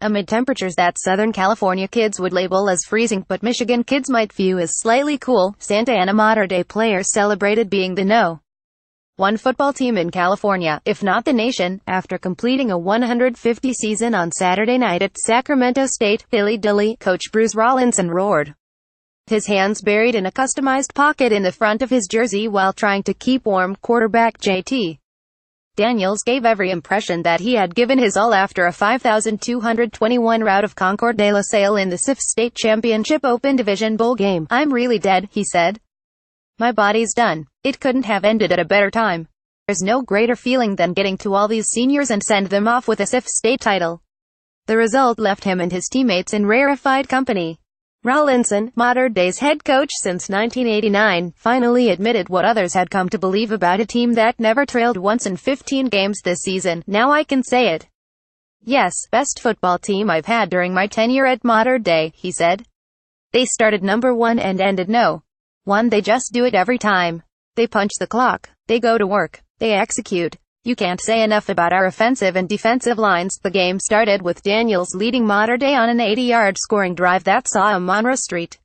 amid temperatures that Southern California kids would label as freezing but Michigan kids might view as slightly cool. Santa Ana Mater Dei players celebrated being the No. 1 football team in California, if not the nation, after completing a 150 season on Saturday night at Sacramento State. Dilly Dilly, coach Bruce Rollinson roared, his hands buried in a customized pocket in the front of his jersey while trying to keep warm. Quarterback J.T. Daniels gave every impression that he had given his all after a 5,221 rout of Concord de la Salle in the SUBCRIBE State Championship Open Division Bowl game. "I'm really dead," he said. "My body's done. It couldn't have ended at a better time. There's no greater feeling than getting to all these seniors and send them off with a SUBCRIBE State title." The result left him and his teammates in rarefied company. Rollinson, Mater Dei's head coach since 1989, finally admitted what others had come to believe about a team that never trailed once in 15 games this season. "Now I can say it. Yes, best football team I've had during my tenure at Mater Dei," he said. "They started number 1 and ended no. 1. They just do it every time. They punch the clock. They go to work. They execute. You can't say enough about our offensive and defensive lines." The game started with Daniels leading Mater Dei on an 80-yard scoring drive that saw a Monroe St.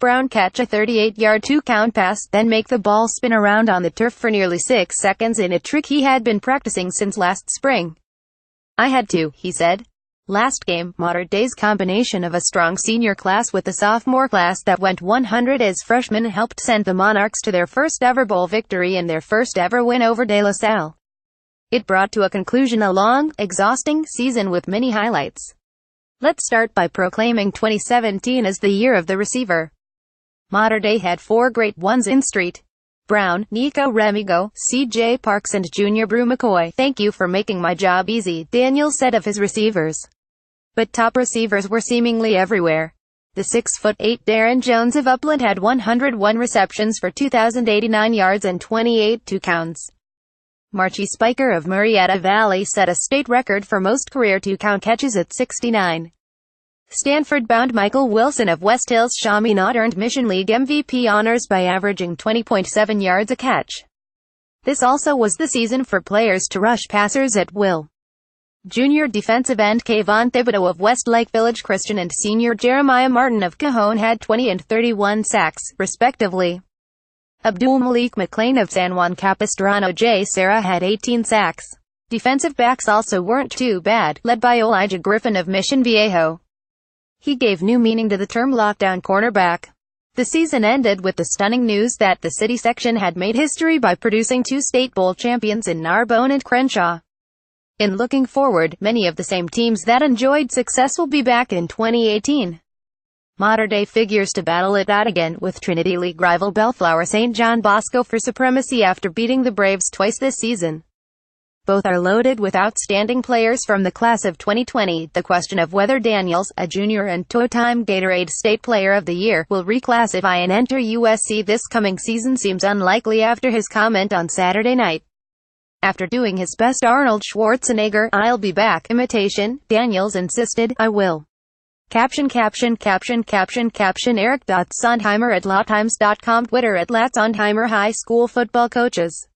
Brown catch a 38-yard 2-count pass, then make the ball spin around on the turf for nearly 6 seconds in a trick he had been practicing since last spring. "I had to," he said. Last game, Mater Dei's combination of a strong senior class with a sophomore class that went 100 as freshmen helped send the Monarchs to their first ever bowl victory and their first ever win over De La Salle. It brought to a conclusion a long, exhausting season with many highlights. Let's start by proclaiming 2017 as the year of the receiver. Mater Dei had 4 great ones in St. Brown, Nico Remigo, C.J. Parks and Junior Brew McCoy. "Thank you for making my job easy," Daniels said of his receivers. But top receivers were seemingly everywhere. The 6'8" Darren Jones of Upland had 101 receptions for 2,089 yards and 28 2-counts. Marchie Spiker of Murrieta Valley set a state record for most career 2-count catches at 69. Stanford-bound Michael Wilson of West Hills Chaminade earned Mission League MVP honors by averaging 20.7 yards a catch. This also was the season for players to rush passers at will. Junior defensive end Kayvon Thibodeau of West Lake Village Christian and senior Jeremiah Martin of Cajon had 20 and 31 sacks, respectively. Abdul Malik McLean of San Juan Capistrano J. Serra had 18 sacks. Defensive backs also weren't too bad, led by Elijah Griffin of Mission Viejo. He gave new meaning to the term lockdown cornerback. The season ended with the stunning news that the city section had made history by producing 2 State Bowl champions in Narbonne and Crenshaw. In looking forward, many of the same teams that enjoyed success will be back in 2018. Mater Dei figures to battle it out again with Trinity League rival Bellflower St. John Bosco for supremacy after beating the Braves twice this season. Both are loaded with outstanding players from the class of 2020. The question of whether Daniels, a junior and two-time Gatorade State Player of the Year, will reclassify and enter USC this coming season seems unlikely after his comment on Saturday night. After doing his best Arnold Schwarzenegger, "I'll be back" imitation, Daniels insisted, "I will." Caption Eric. Sondheimer at lawtimes.com. Twitter at @Sondheimer High School Football Coaches.